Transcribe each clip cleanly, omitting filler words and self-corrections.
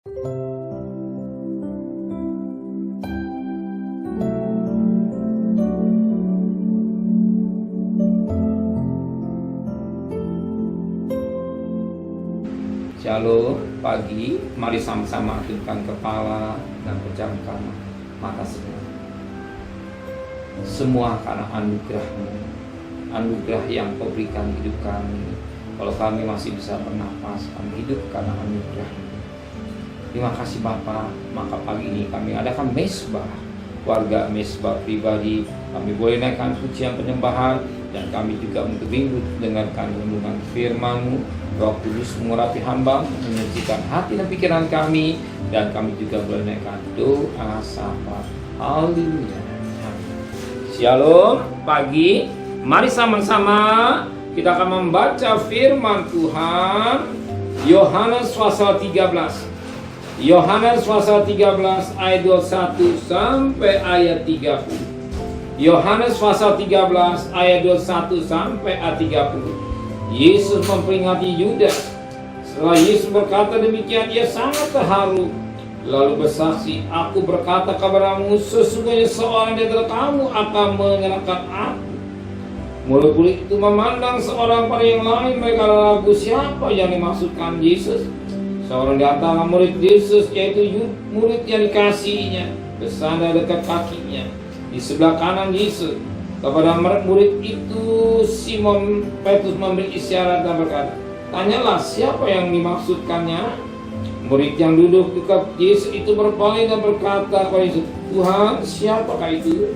Shalom, pagi, mari sama-sama aktifkan kepala dan pejamkan mata semua. Semua karena anugerah-Mu, anugerah yang Kau berikan hidup kami. Kalau kami masih bisa bernapas, kami hidup karena anugerah-Mu. Terima kasih Bapa. Maka pagi ini kami adakan mesbah, keluarga mesbah pribadi. Kami boleh naikkan pujian penyembahan, dan kami juga untuk minggu dengarkan renungan firman-Mu. Roh Kudus mengurapi hamba, menyucikan hati dan pikiran kami, dan kami juga boleh naikkan doa syafaat. Haleluya. Shalom, pagi. Mari sama-sama kita akan membaca firman Tuhan. Yohanes pasal 13. Yohanes pasal 13 ayat 21 sampai ayat 30. Yohanes pasal 13 ayat 21 sampai ayat 30. Yesus memperingati Yudas. Setelah Yesus berkata demikian, ia sangat terharu, lalu bersaksi, "Aku berkata kepadamu, sesungguhnya seorang di antara kamu akan menyerahkan aku." Murid-murid itu memandang seorang pada yang lain. Mereka ragu siapa yang dimaksudkan Yesus. Seorang di antara murid Yesus, yaitu murid yang dikasihinya, bersandar dekat kakinya di sebelah kanan Yesus. Kepada murid itu Simon Petrus memberi isyarat dan berkata, "Tanyalah siapa yang dimaksudkannya." Murid yang duduk dekat Yesus itu berpaling dan berkata kepada Yesus, "Tuhan, siapakah itu?"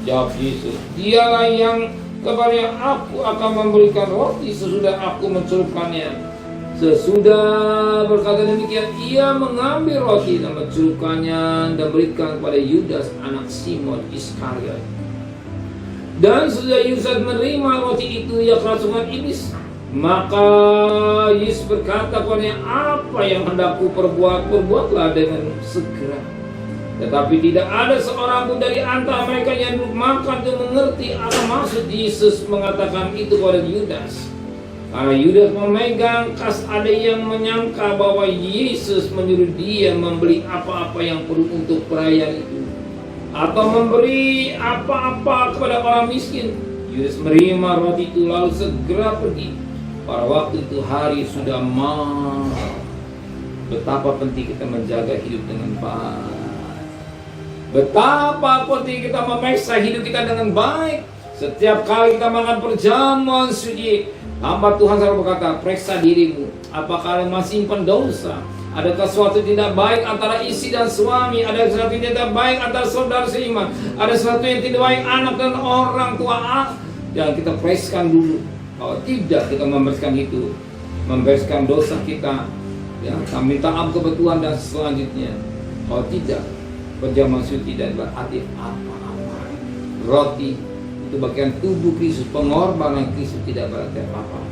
Jawab Yesus, "Dialah yang kepada aku akan memberikan roti sesudah aku mencelupkannya." Sesudah berkata demikian, ia mengambil roti dan mencelupkannya dan berikan kepada Yudas anak Simon Iskariot. Dan sesudah Yudas menerima roti itu, ia kerasukan iblis. Maka Yesus berkata kepadanya, "Apa yang hendak ku perbuat, perbuatlah dengan segera." Tetapi tidak ada seorang pun dari antara mereka yang duduk makan untuk mengerti apa maksud Yesus mengatakan itu kepada Yudas. Karena Yudas memegang kas, ada yang menyangka bahwa Yesus menyuruh dia membeli apa-apa yang perlu untuk perayaan itu, atau memberi apa-apa kepada orang miskin. Yudas menerima roti itu lalu segera pergi. Pada waktu itu hari sudah malam. Betapa penting kita menjaga hidup dengan baik. Betapa penting kita memeriksa hidup kita dengan baik. Setiap kali kita makan perjamuan suci, hamba Tuhan selalu berkata, "Periksa dirimu, apakah masih simpan dosa? Adakah suatu tidak baik antara istri dan suami? Ada sesuatu yang tidak baik antara saudara seiman? Ada sesuatu yang tidak baik anak dan orang tua?" Dan kita periksakan dulu. Kalau tidak, kita membereskan itu, membereskan dosa kita, ya, kita minta ampun kepada Tuhan, dan selanjutnya, kalau tidak, perjamuan suci tidak berarti apa-apa. Roti itu bagian tubuh Kristus, pengorbanan Kristus, tidak berarti apa-apa.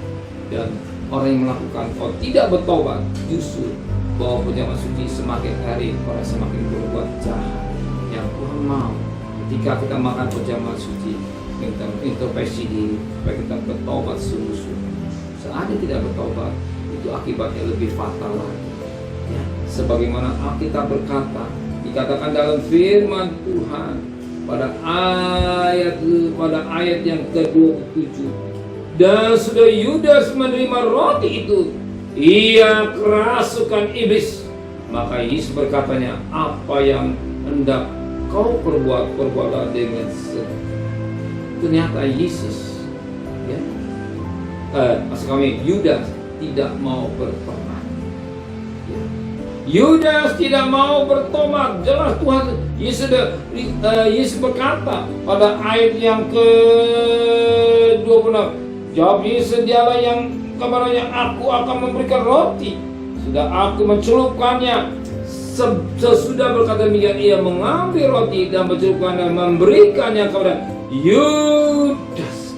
Dan orang yang melakukan, kalau tidak bertobat, justru bahwa perjamuan suci semakin hari orang semakin berbuat jahat. Yang Tuhan mau ketika kita makan perjamuan suci, kita introspeksi diri supaya kita bertobat sungguh-sungguh. Seandainya tidak bertobat, itu akibatnya lebih fatal lagi. Ya, sebagaimana Alkitab berkata, dikatakan dalam firman Tuhan pada ayat yang ke-27, dan sudah Yudas menerima roti itu, ia kerasukan iblis. Maka Yesus berkatanya, "Apa yang hendak kau perbuat, perbuatlah dengan segera." Ternyata Yesus, ya, maksud kami, Yudas tidak mau bertobat. Ya. Yudas tidak mau bertobat. Jelas Tuhan Yesus berkata pada ayat yang ke-26, jawab Yesus, "Dialah yang kepadanya aku akan memberikan roti sudah aku mencelupkannya." Sesudah berkata demikian, ia mengambil roti dan mencelupkannya dan memberikannya kepada Yudas.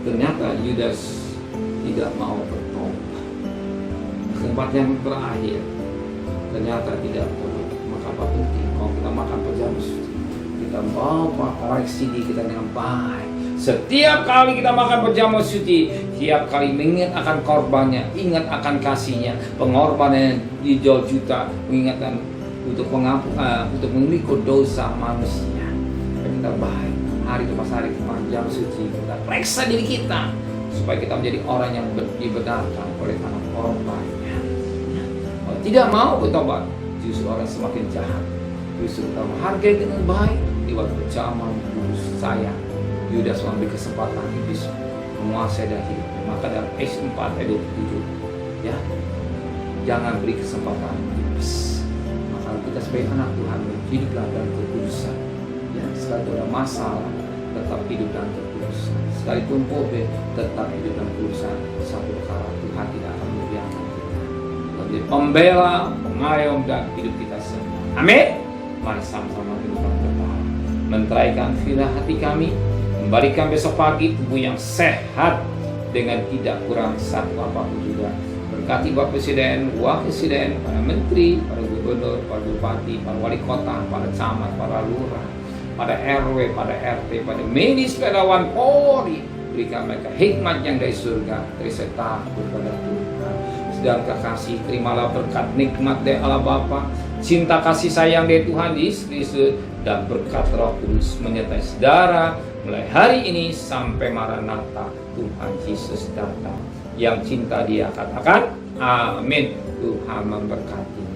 Ternyata Yudas tidak mau bertobat. Tempat yang terakhir, ternyata tidak bertobat. Maka apa penting kalau kita makan perjamuan suci, kita bawa koreksi diri kita dengan baik. Setiap kali kita makan perjamuan suci, tiap kali mengingat akan korbannya, ingat akan kasihnya, pengorbanan dijual juta, mengingatkan untuk memikul dosa manusia. Dan kita baik hari lepas hari perjamuan suci, kita periksa diri kita supaya kita menjadi orang yang dibenarkan oleh tangan orang lainnya. Kalau tidak mau bertobat, justru orang semakin jahat. Justru kita menghargai dengan baik lewat perjamuan kudus saya. Yudas mengambil kesempatan iblis menguasai dan hidup. Maka dalam Acts 4 ayat 27, ya, jangan beri kesempatan iblis. Maka kita sebagai anak Tuhan hiduplah dalam kekudusan. Ya, sekalipun ada masalah, tetap hidup dalam kekudusan. Sekalipun COVID, tetap hidup dalam kekudusan. Satu perkara, Tuhan tidak akan membiarkan kita. Menjadi pembela, pengayom dan hidup kita semua. Amin. Mari sama-sama hidup dalam berdoa. Menteraikan firman hati kami, kembalikan besok pagi tubuh yang sehat dengan tidak kurang satu apapun juga. Berkati Bapak Presiden, Wakil Presiden, para Menteri, para Gubernur, para Bupati, para Wali Kota, para Camat, para Lurah, pada RW, pada RT, pada medis, pedawan Polri. Berikan mereka hikmat yang dari surga, dari takut pada Tuhan. Sedang kekasih, terimalah berkat nikmat dari Allah Bapa, cinta kasih sayang dari Tuhan Yesus, dan berkat Roh Kudus menyertai saudara mulai hari ini sampai Maranatha Tuhan Yesus datang. Yang cinta Dia katakan amin. Tuhan memberkati.